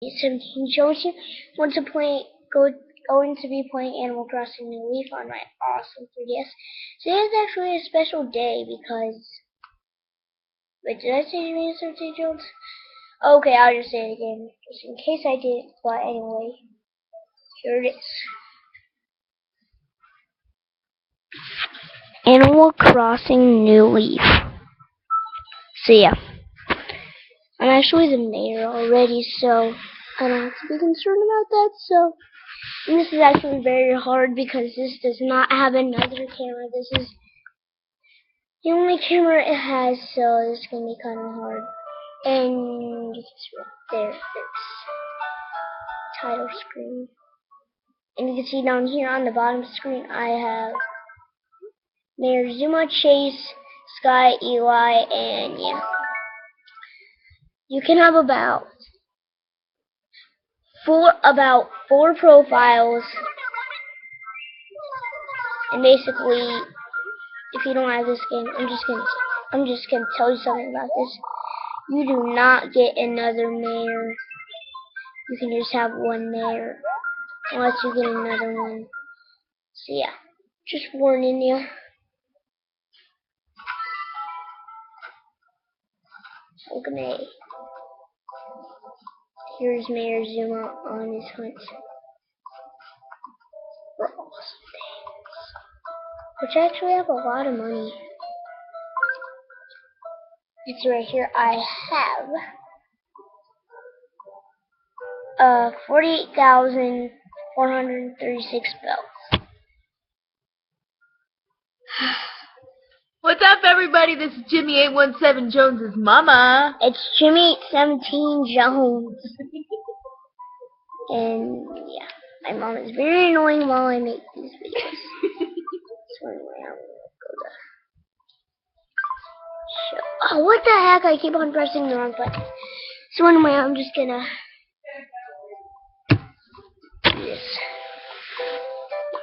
17 Jones here. Want to going to be playing Animal Crossing New Leaf on my awesome 3DS. Today is actually a special day because. Wait, did I say 17 Jones? Okay, I'll just say it again, just in case I did. But anyway, here it is. Animal Crossing New Leaf. So yeah, I'm actually the mayor already, so I don't have to be concerned about that. So, and this is actually very hard because this does not have another camera. This is the only camera it has, so this is gonna be kind of hard. And you can see right there's title screen, and you can see down here on the bottom screen I have Mayor Zuma, Chase, Sky, Eli, and yeah. You can have about four profiles, and basically, if you don't have this game, I'm just gonna tell you something about this. You do not get another mayor. You can just have one mayor, unless you get another one. So yeah, just warning you. Look at me. Here's Mayor Zuma on his hunt for awesome things, which actually have a lot of money. It's right here. I have 48,436 bells. What's up, everybody? This is Jimmy 817 Jones's mama. It's Jimmy 17 Jones. And yeah, my mom is very annoying while I make these videos. So anyway, I'm gonna go to show. Oh, what the heck? I keep on pressing the wrong button. So anyway, I'm just gonna do this.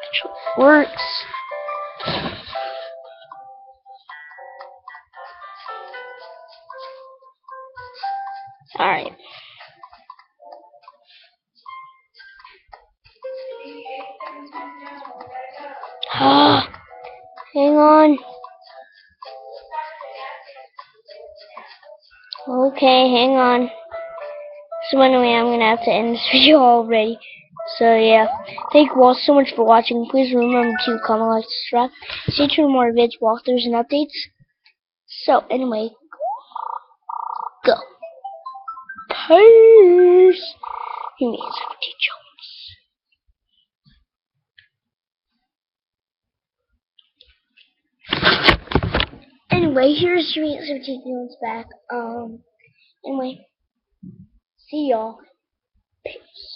Actually works. Alright. Hang on. Okay, hang on. So anyway, I'm gonna have to end this video already. So yeah, thank you all so much for watching. Please remember to comment, like, subscribe. Stay tuned for more vids, walkthroughs, and updates. So anyway, go. Peace. He means 17 Jones. Anyway, here's Jimmy 17 Jones back. Anyway, see y'all. Peace.